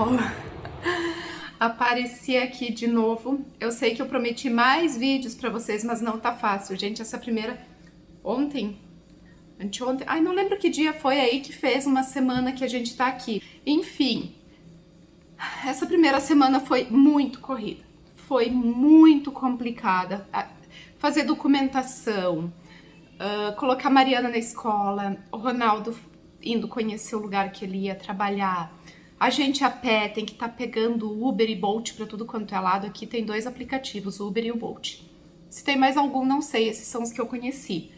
pessoal, apareci aqui de novo. Eu sei que eu prometi mais vídeos pra vocês, mas não tá fácil, gente. Essa primeira, anteontem, ai, não lembro que dia foi aí que fez uma semana que a gente tá aqui. Enfim, essa primeira semana foi muito corrida, foi muito complicada. Fazer documentação, colocar a Mariana na escola, o Ronaldo indo conhecer o lugar que ele ia trabalhar, a gente a pé tem que estar pegando Uber e Bolt para tudo quanto é lado. Aqui tem dois aplicativos, o Uber e o Bolt. Se tem mais algum, não sei, esses são os que eu conheci.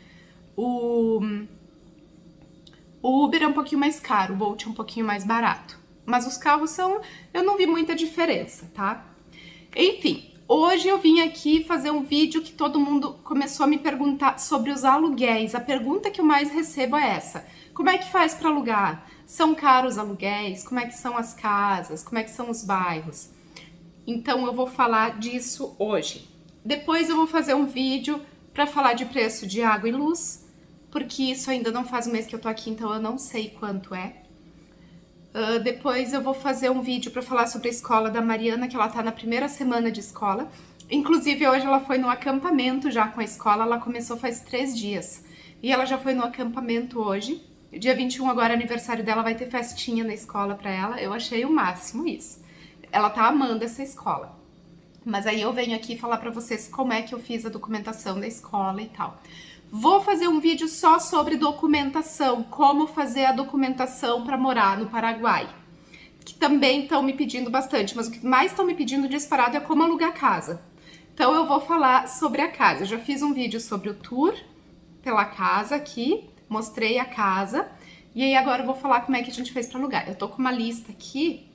O Uber é um pouquinho mais caro, o Bolt é um pouquinho mais barato. Mas os carros são... eu não vi muita diferença, tá? Enfim, hoje eu vim aqui fazer um vídeo que todo mundo começou a me perguntar sobre os aluguéis. A pergunta que eu mais recebo é essa: como é que faz para alugar? São caros os aluguéis? Como é que são as casas? Como é que são os bairros? Então eu vou falar disso hoje. Depois eu vou fazer um vídeo para falar de preço de água e luz, porque isso ainda não faz um mês que eu tô aqui, então eu não sei quanto é. Depois eu vou fazer um vídeo para falar sobre a escola da Mariana, que ela tá na primeira semana de escola. Inclusive hoje ela foi no acampamento já com a escola, ela começou faz 3 dias. E ela já foi no acampamento hoje. Dia 21 agora é aniversário dela, vai ter festinha na escola pra ela. Eu achei o máximo isso. Ela tá amando essa escola. Mas aí eu venho aqui falar pra vocês como é que eu fiz a documentação da escola e tal. Vou fazer um vídeo só sobre documentação, como fazer a documentação para morar no Paraguai, que também estão me pedindo bastante, mas o que mais estão me pedindo disparado é como alugar casa. Então eu vou falar sobre a casa. Eu já fiz um vídeo sobre o tour pela casa aqui, mostrei a casa, e aí agora eu vou falar como é que a gente fez para alugar. Eu tô com uma lista aqui.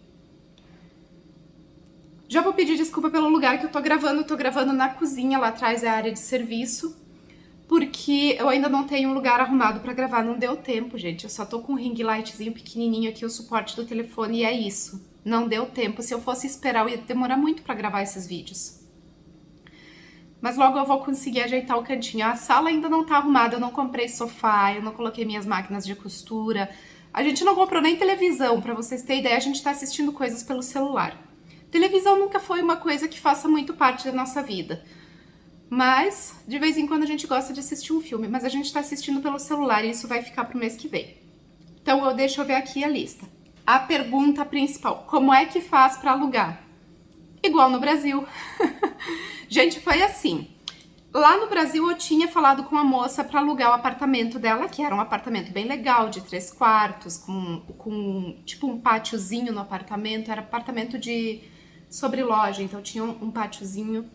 Já vou pedir desculpa pelo lugar que eu tô gravando na cozinha, lá atrás é a área de serviço, porque eu ainda não tenho um lugar arrumado pra gravar, não deu tempo, gente. Eu só tô com um ring lightzinho pequenininho aqui, o suporte do telefone, e é isso. Não deu tempo. Se eu fosse esperar, eu ia demorar muito pra gravar esses vídeos. Mas logo eu vou conseguir ajeitar o cantinho. A sala ainda não tá arrumada, eu não comprei sofá, eu não coloquei minhas máquinas de costura. A gente não comprou nem televisão, pra vocês terem ideia, a gente tá assistindo coisas pelo celular. Televisão nunca foi uma coisa que faça muito parte da nossa vida. Mas, de vez em quando a gente gosta de assistir um filme, mas a gente tá assistindo pelo celular e isso vai ficar pro mês que vem. Então, deixa eu ver aqui a lista. A pergunta principal: como é que faz pra alugar? Igual no Brasil. Gente, foi assim. Lá no Brasil eu tinha falado com a moça pra alugar o apartamento dela, que era um apartamento bem legal, de 3 quartos, com tipo um pátiozinho no apartamento. Era apartamento sobre loja, então tinha um pátiozinho.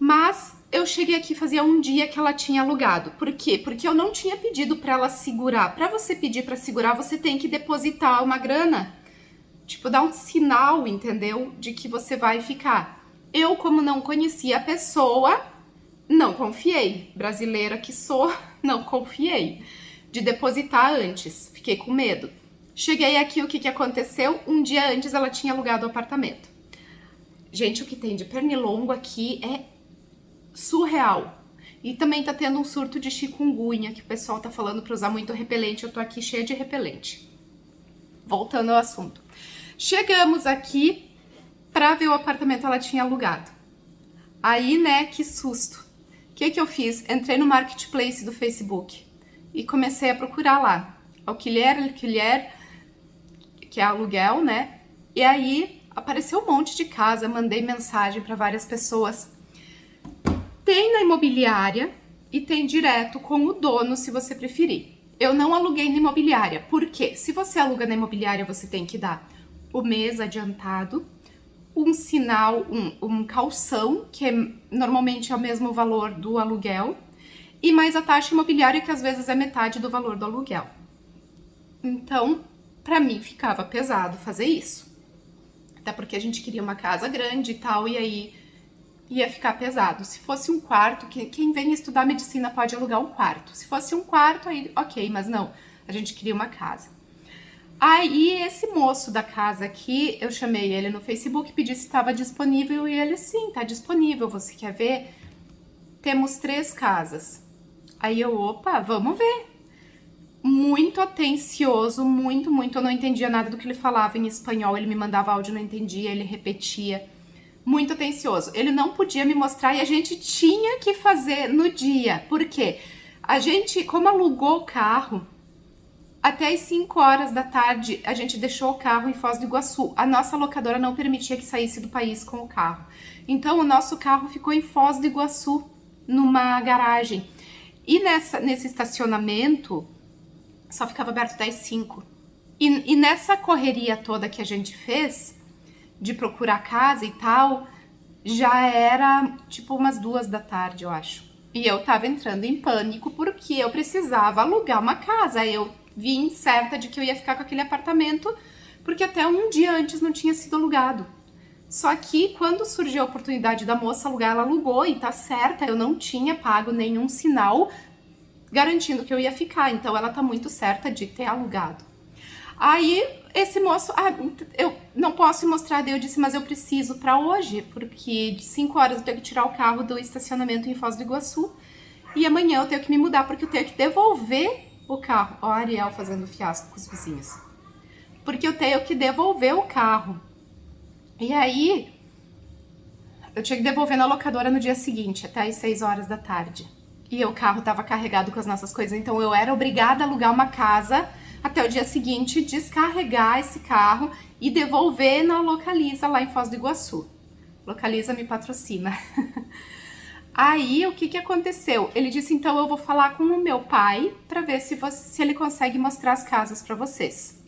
Mas eu cheguei aqui fazia um dia que ela tinha alugado. Por quê? Porque eu não tinha pedido pra ela segurar. Pra você pedir pra segurar, você tem que depositar uma grana. Tipo, dar um sinal, entendeu? De que você vai ficar. Eu, como não conhecia a pessoa, não confiei. Brasileira que sou, não confiei. De depositar antes. Fiquei com medo. Cheguei aqui, o que aconteceu? Um dia antes ela tinha alugado o apartamento. Gente, o que tem de pernilongo aqui é surreal. E também tá tendo um surto de chikungunya, que o pessoal tá falando pra usar muito repelente. Eu tô aqui cheia de repelente. Voltando ao assunto. Chegamos aqui pra ver o apartamento, ela tinha alugado. Aí, né, que susto. O que eu fiz? Entrei no marketplace do Facebook e comecei a procurar lá. Alquiler, que é aluguel, né? E aí apareceu um monte de casa, mandei mensagem pra várias pessoas. Tem na imobiliária e tem direto com o dono, se você preferir. Eu não aluguei na imobiliária, porque se você aluga na imobiliária, você tem que dar o mês adiantado, um sinal, um calção, que normalmente é o mesmo valor do aluguel, e mais a taxa imobiliária, que às vezes é metade do valor do aluguel. Então, pra mim ficava pesado fazer isso. Até porque a gente queria uma casa grande e tal, e aí ia ficar pesado. Se fosse um quarto, quem vem estudar medicina pode alugar um quarto. Se fosse um quarto, aí ok, mas não, a gente queria uma casa. Aí esse moço da casa aqui, eu chamei ele no Facebook, pedi se estava disponível e ele, sim, tá disponível, você quer ver? Temos 3 casas. Aí eu, opa, vamos ver. muito atencioso, muito, muito. Eu não entendia nada do que ele falava em espanhol, ele me mandava áudio, eu não entendia, ele repetia. Muito atencioso. Ele não podia me mostrar e a gente tinha que fazer no dia. Por quê? A gente, como alugou o carro, até as 5 horas da tarde a gente deixou o carro em Foz do Iguaçu. A nossa locadora não permitia que saísse do país com o carro. Então o nosso carro ficou em Foz do Iguaçu, numa garagem. E nesse estacionamento só ficava aberto até as 5. E nessa correria toda que a gente fez, de procurar casa e tal, já era tipo umas 2 da tarde, eu acho. E eu tava entrando em pânico porque eu precisava alugar uma casa. Eu vim certa de que eu ia ficar com aquele apartamento porque até um dia antes não tinha sido alugado. Só que quando surgiu a oportunidade da moça alugar, ela alugou e tá certa, eu não tinha pago nenhum sinal garantindo que eu ia ficar, então ela tá muito certa de ter alugado. Aí esse moço, eu não posso mostrar, daí eu disse, mas eu preciso pra hoje, porque de 5 horas eu tenho que tirar o carro do estacionamento em Foz do Iguaçu e amanhã eu tenho que me mudar porque eu tenho que devolver o carro. Ó, a Ariel fazendo fiasco com os vizinhos. Porque eu tenho que devolver o carro. E aí, eu tinha que devolver na locadora no dia seguinte, até as 6 horas da tarde. E o carro tava carregado com as nossas coisas, então eu era obrigada a alugar uma casa até o dia seguinte, descarregar esse carro e devolver na Localiza lá em Foz do Iguaçu. Localiza me patrocina. Aí, o que aconteceu? Ele disse, então eu vou falar com o meu pai pra ver se ele consegue mostrar as casas pra vocês.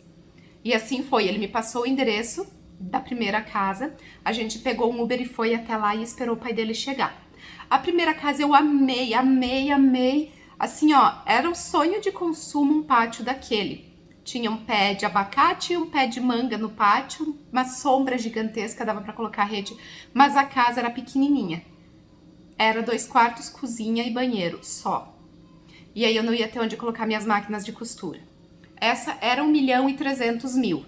E assim foi, ele me passou o endereço da primeira casa, a gente pegou um Uber e foi até lá e esperou o pai dele chegar. A primeira casa eu amei, amei, amei. Assim, ó, era um sonho de consumo um pátio daquele. Tinha um pé de abacate e um pé de manga no pátio, uma sombra gigantesca, dava pra colocar rede, mas a casa era pequenininha. Era 2 quartos, cozinha e banheiro, só. E aí eu não ia ter onde colocar minhas máquinas de costura. Essa era 1.300.000.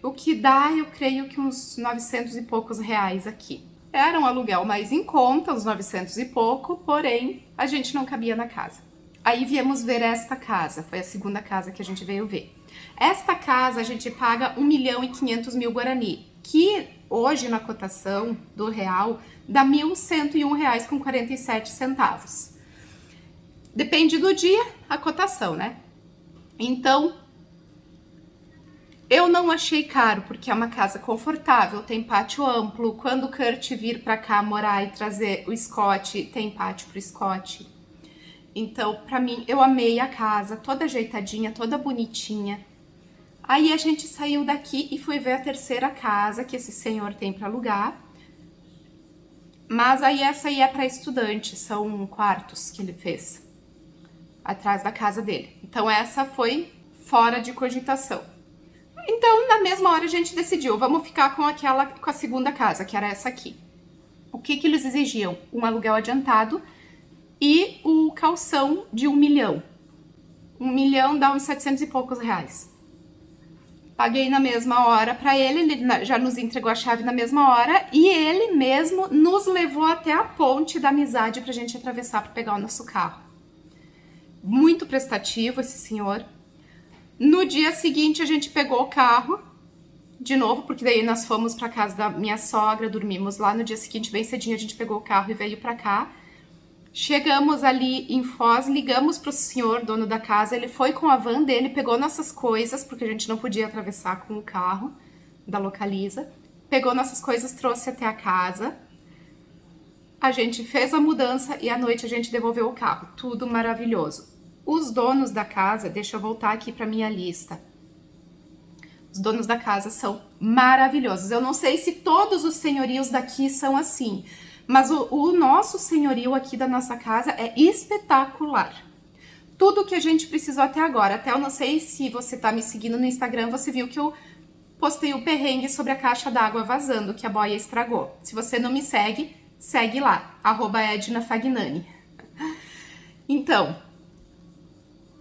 O que dá, eu creio que uns 900 e poucos reais aqui. Era um aluguel mais em conta, uns 900 e pouco, porém, a gente não cabia na casa. Aí viemos ver esta casa, foi a segunda casa que a gente veio ver. Esta casa a gente paga 1.500.000 Guarani, que hoje na cotação do real dá R$ 1.101,47. Depende do dia, a cotação, né? Então, eu não achei caro, porque é uma casa confortável, tem pátio amplo. Quando o Kurt vir pra cá morar e trazer o Scott, tem pátio pro Scott. Então, pra mim, eu amei a casa, toda ajeitadinha, toda bonitinha. Aí a gente saiu daqui e fui ver a terceira casa que esse senhor tem pra alugar. Mas aí essa aí é pra estudante, são quartos que ele fez atrás da casa dele. Então essa foi fora de cogitação. Então, na mesma hora a gente decidiu, vamos ficar com a segunda casa, que era essa aqui. O que eles exigiam? Um aluguel adiantado e o calção de 1 milhão. 1 milhão dá uns 700 e poucos reais. Paguei na mesma hora para ele já nos entregou a chave na mesma hora e ele mesmo nos levou até a ponte da amizade pra gente atravessar para pegar o nosso carro. Muito prestativo esse senhor. No dia seguinte a gente pegou o carro de novo, porque daí nós fomos para casa da minha sogra, dormimos lá. No dia seguinte, bem cedinho, a gente pegou o carro e veio para cá. Chegamos ali em Foz, ligamos pro senhor, dono da casa, ele foi com a van dele, pegou nossas coisas, porque a gente não podia atravessar com o carro da Localiza, pegou nossas coisas, trouxe até a casa, a gente fez a mudança e à noite a gente devolveu o carro, tudo maravilhoso. Os donos da casa, deixa eu voltar aqui pra minha lista, os donos da casa são maravilhosos, eu não sei se todos os senhorios daqui são assim, mas o nosso senhorio aqui da nossa casa é espetacular. Tudo que a gente precisou até agora. Até eu não sei se você tá me seguindo no Instagram, você viu que eu postei o perrengue sobre a caixa d'água vazando, que a boia estragou. Se você não me segue, segue lá, @ednafagnani. Então,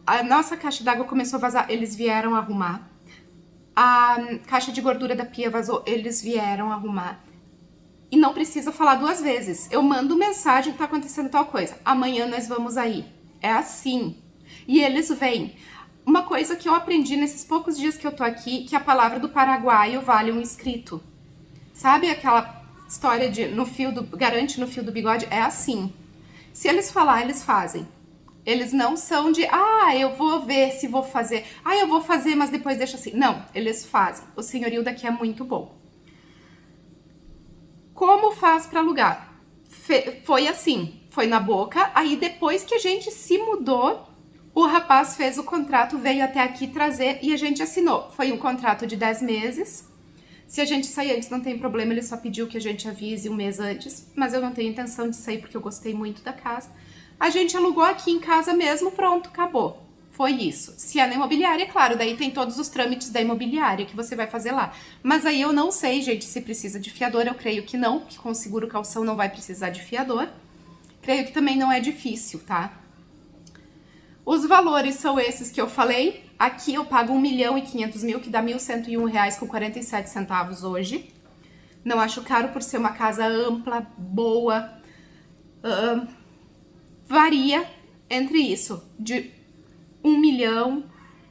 a nossa caixa d'água começou a vazar, eles vieram arrumar. A caixa de gordura da pia vazou, eles vieram arrumar. E não precisa falar 2 vezes. Eu mando mensagem que tá acontecendo tal coisa. Amanhã nós vamos aí. É assim. E eles vêm. Uma coisa que eu aprendi nesses poucos dias que eu tô aqui, que a palavra do paraguaio vale um escrito. Sabe aquela história de garante no fio do bigode? É assim. Se eles falar, eles fazem. Eles não são de, eu vou ver se vou fazer. Eu vou fazer, mas depois deixa assim. Não, eles fazem. O senhorio daqui é muito bom. Como faz para alugar? Foi assim, foi na boca. Aí depois que a gente se mudou, o rapaz fez o contrato, veio até aqui trazer e a gente assinou. Foi um contrato de 10 meses. Se a gente sair antes não tem problema, ele só pediu que a gente avise um mês antes. Mas eu não tenho intenção de sair porque eu gostei muito da casa. A gente alugou aqui em casa mesmo, pronto, acabou. Foi isso. Se é na imobiliária, é claro, daí tem todos os trâmites da imobiliária que você vai fazer lá. Mas aí eu não sei, gente, se precisa de fiador, eu creio que não, que com seguro calção não vai precisar de fiador. Creio que também não é difícil, tá? Os valores são esses que eu falei. Aqui eu pago 1.500.000, que dá R$ 1.101,47 hoje. Não acho caro por ser uma casa ampla, boa. Varia entre isso, de 1 milhão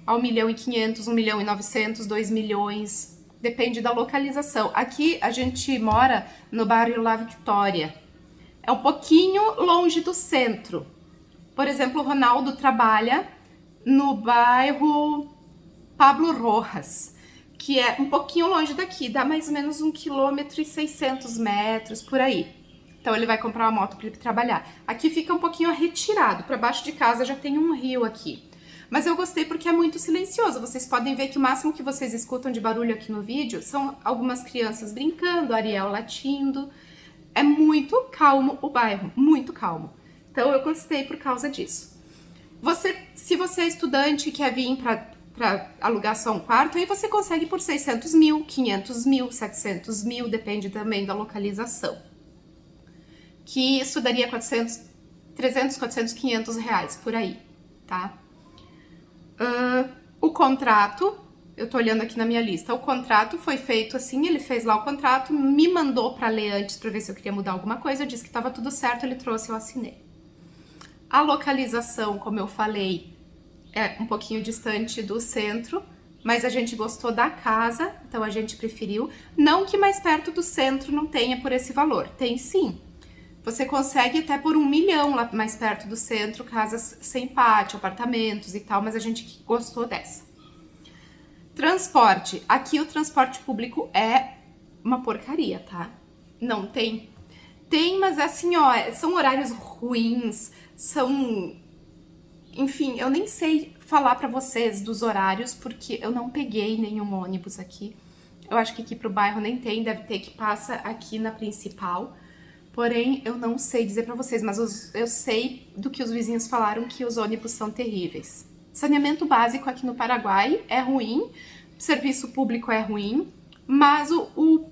a 1.500.000, 1.900.000, 2 milhões, depende da localização. Aqui a gente mora no bairro La Victoria, é um pouquinho longe do centro. Por exemplo, o Ronaldo trabalha no bairro Pablo Rojas, que é um pouquinho longe daqui, dá mais ou menos 1,6 km por aí. Então ele vai comprar uma moto para ele trabalhar. Aqui fica um pouquinho retirado, para baixo de casa já tem um rio aqui. Mas eu gostei porque é muito silencioso. Vocês podem ver que o máximo que vocês escutam de barulho aqui no vídeo são algumas crianças brincando, Ariel latindo. É muito calmo o bairro, muito calmo. Então eu gostei por causa disso. Se você é estudante e quer vir para alugar só um quarto, aí você consegue por 600.000, 500.000, 700.000, depende também da localização. Que isso daria 300, 400, 500 reais por aí, tá? O contrato, eu tô olhando aqui na minha lista, o contrato foi feito assim, ele fez lá o contrato, me mandou pra ler antes pra ver se eu queria mudar alguma coisa, eu disse que tava tudo certo, ele trouxe, eu assinei. A localização, como eu falei, é um pouquinho distante do centro, mas a gente gostou da casa, então a gente preferiu. Não que mais perto do centro não tenha por esse valor, tem sim. Você consegue até por 1 milhão lá mais perto do centro, casas sem pátio, apartamentos e tal, mas a gente gostou dessa. Transporte. Aqui o transporte público é uma porcaria, tá? Não tem. Tem, mas assim, ó, são horários ruins, enfim, eu nem sei falar pra vocês dos horários, porque eu não peguei nenhum ônibus aqui. Eu acho que aqui pro bairro nem tem, deve ter que passa aqui na principal. Porém, eu não sei dizer pra vocês, mas eu sei do que os vizinhos falaram, que os ônibus são terríveis. Saneamento básico aqui no Paraguai é ruim, serviço público é ruim, mas o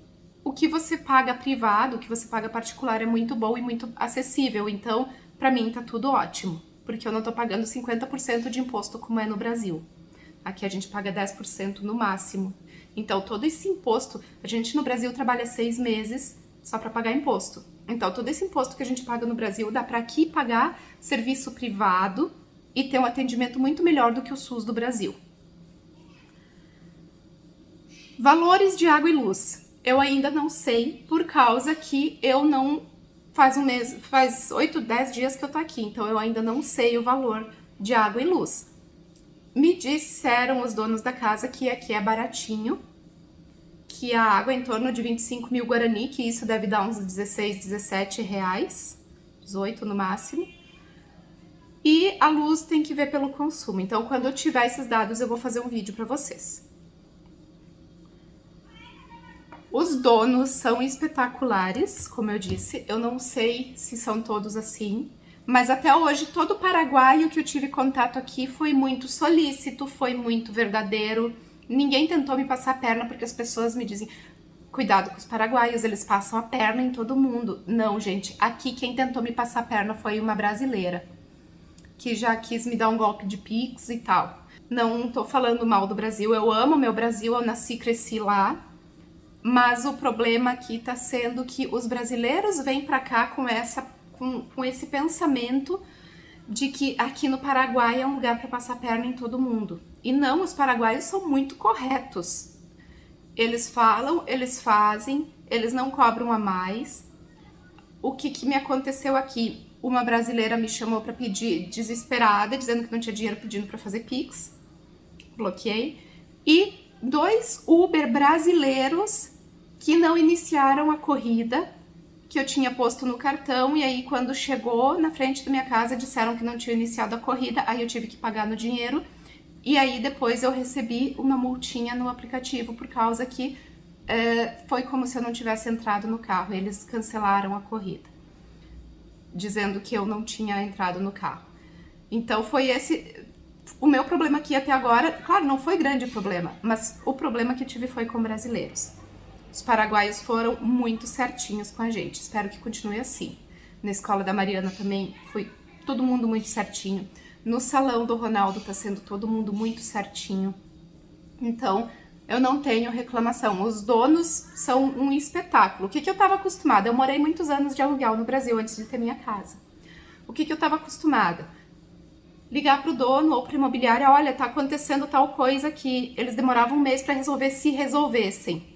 que você paga privado, o que você paga particular é muito bom e muito acessível. Então, pra mim tá tudo ótimo, porque eu não tô pagando 50% de imposto como é no Brasil. Aqui a gente paga 10% no máximo. Então, todo esse imposto, a gente no Brasil trabalha 6 meses só pra pagar imposto. Então, todo esse imposto que a gente paga no Brasil dá para aqui pagar serviço privado e ter um atendimento muito melhor do que o SUS do Brasil. Valores de água e luz. Eu ainda não sei, por causa que eu não... Faz 8, 10 dias que eu tô aqui, então eu ainda não sei o valor de água e luz. Me disseram os donos da casa que aqui é baratinho, que a água é em torno de 25.000 Guarani, que isso deve dar uns 16, 17 reais, 18 no máximo. E a luz tem que ver pelo consumo, então quando eu tiver esses dados eu vou fazer um vídeo para vocês. Os donos são espetaculares, como eu disse, eu não sei se são todos assim, mas até hoje todo paraguaio que eu tive contato aqui foi muito solícito, foi muito verdadeiro. Ninguém tentou me passar a perna, porque as pessoas me dizem, cuidado com os paraguaios, eles passam a perna em todo mundo. Não, gente, aqui quem tentou me passar a perna foi uma brasileira, que já quis me dar um golpe de Pix e tal. Não tô falando mal do Brasil, eu amo meu Brasil, eu nasci e cresci lá, mas o problema aqui tá sendo que os brasileiros vêm pra cá com esse pensamento de que aqui no Paraguai é um lugar para passar perna em todo mundo. E não, os paraguaios são muito corretos. Eles falam, eles fazem, eles não cobram a mais. O que me aconteceu aqui? Uma brasileira me chamou para pedir, desesperada, dizendo que não tinha dinheiro, pedindo para fazer Pix. Bloqueei. E 2 Uber brasileiros que não iniciaram a corrida que eu tinha posto no cartão, e aí quando chegou na frente da minha casa disseram que não tinha iniciado a corrida, aí eu tive que pagar no dinheiro, e aí depois eu recebi uma multinha no aplicativo por causa que foi como se eu não tivesse entrado no carro. Eles cancelaram a corrida, dizendo que eu não tinha entrado no carro. Então foi esse o meu problema aqui até agora. Claro, não foi grande problema, mas o problema que eu tive foi com brasileiros. Os paraguaios foram muito certinhos com a gente, espero que continue assim. Na escola da Mariana também foi todo mundo muito certinho. No salão do Ronaldo tá sendo todo mundo muito certinho. Então, eu não tenho reclamação. Os donos são um espetáculo. O que eu tava acostumada? Eu morei muitos anos de aluguel no Brasil antes de ter minha casa. O que eu tava acostumada? Ligar pro dono ou pra imobiliária, olha, tá acontecendo tal coisa aqui. Eles demoravam um mês para resolver, se resolvessem.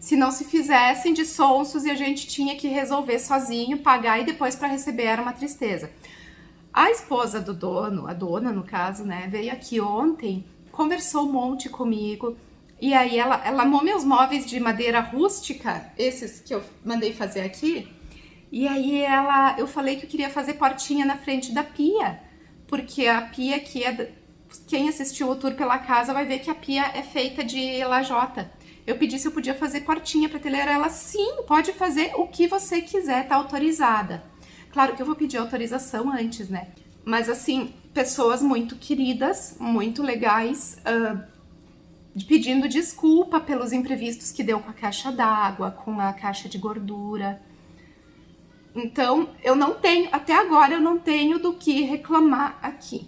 Se não se fizessem de sonsos e a gente tinha que resolver sozinho, pagar e depois para receber era uma tristeza. A esposa do dono, a dona no caso, né, veio aqui ontem, conversou um monte comigo, e aí ela amou meus móveis de madeira rústica, esses que eu mandei fazer aqui, e aí eu falei que eu queria fazer portinha na frente da pia, porque a pia aqui quem assistiu o tour pela casa vai ver que a pia é feita de lajota. Eu pedi se eu podia fazer portinha prateleira, ela, sim, pode fazer o que você quiser, tá autorizada. Claro que eu vou pedir autorização antes, né? Mas assim, pessoas muito queridas, muito legais, pedindo desculpa pelos imprevistos que deu com a caixa d'água, com a caixa de gordura. Então, até agora eu não tenho do que reclamar aqui.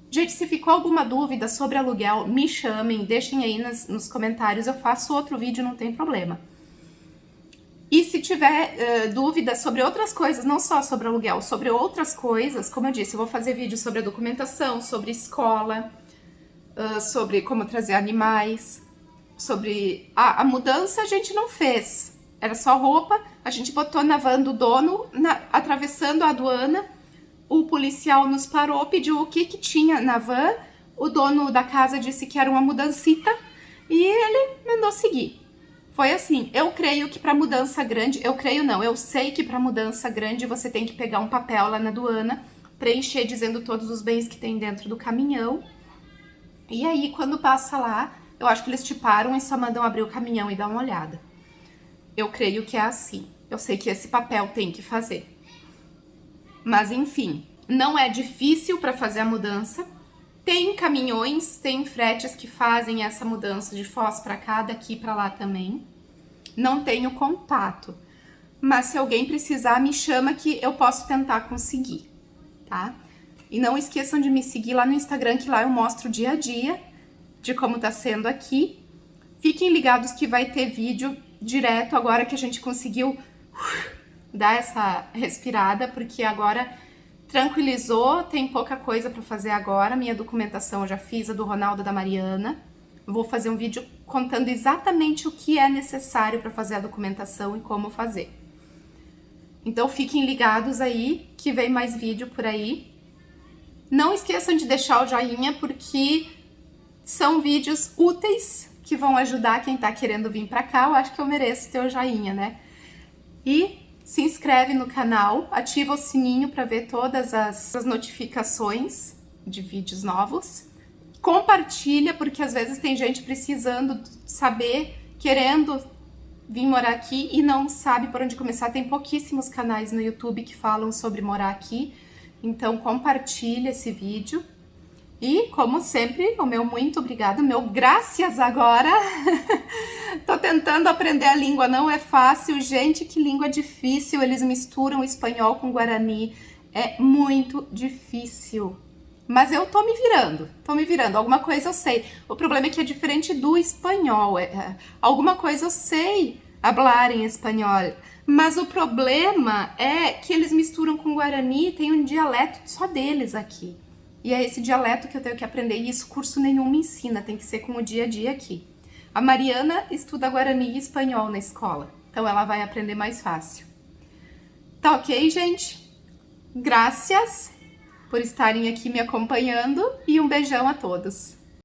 Gente, se ficou alguma dúvida sobre aluguel, me chamem, deixem aí nos comentários, eu faço outro vídeo, não tem problema. E se tiver dúvida sobre outras coisas, não só sobre aluguel, sobre outras coisas, como eu disse, eu vou fazer vídeo sobre a documentação, sobre escola, sobre como trazer animais, sobre... a mudança a gente não fez, era só roupa, a gente botou na van do dono, atravessando a aduana. O policial nos parou, pediu o que tinha na van, o dono da casa disse que era uma mudancita e ele mandou seguir. Foi assim, eu creio que para mudança grande, eu sei que para mudança grande você tem que pegar um papel lá na aduana, preencher dizendo todos os bens que tem dentro do caminhão. E aí quando passa lá, eu acho que eles te param e só mandam abrir o caminhão e dar uma olhada. Eu creio que é assim, eu sei que esse papel tem que fazer. Mas enfim, não é difícil para fazer a mudança. Tem caminhões, tem fretes que fazem essa mudança de Foz para cá, daqui para lá também. Não tenho contato, mas se alguém precisar, me chama que eu posso tentar conseguir, tá? E não esqueçam de me seguir lá no Instagram, que lá eu mostro o dia a dia de como tá sendo aqui. Fiquem ligados que vai ter vídeo direto agora que a gente conseguiu dar essa respirada, porque agora tranquilizou, tem pouca coisa para fazer agora. Minha documentação eu já fiz, a do Ronaldo, da Mariana. Vou fazer um vídeo contando exatamente o que é necessário para fazer a documentação e como fazer. Então fiquem ligados aí, que vem mais vídeo por aí. Não esqueçam de deixar o joinha, porque são vídeos úteis que vão ajudar quem tá querendo vir para cá. Eu acho que eu mereço ter o joinha, né? E se inscreve no canal, ativa o sininho para ver todas as notificações de vídeos novos. Compartilha, porque às vezes tem gente precisando saber, querendo vir morar aqui e não sabe por onde começar. Tem pouquíssimos canais no YouTube que falam sobre morar aqui. Então compartilha esse vídeo. E, como sempre, o meu muito obrigado, meu graças agora. Tô tentando aprender a língua, não é fácil. Gente, que língua difícil. Eles misturam espanhol com guarani. É muito difícil. Mas eu tô me virando. Alguma coisa eu sei. O problema é que é diferente do espanhol. Alguma coisa eu sei falar em espanhol, Mas o problema é que eles misturam com Guarani, tem um dialeto só deles aqui. E é esse dialeto que eu tenho que aprender, e isso curso nenhum me ensina, tem que ser com o dia a dia aqui. A Mariana estuda Guarani e espanhol na escola, então ela vai aprender mais fácil. Tá ok, gente? Graças por estarem aqui me acompanhando e um beijão a todos.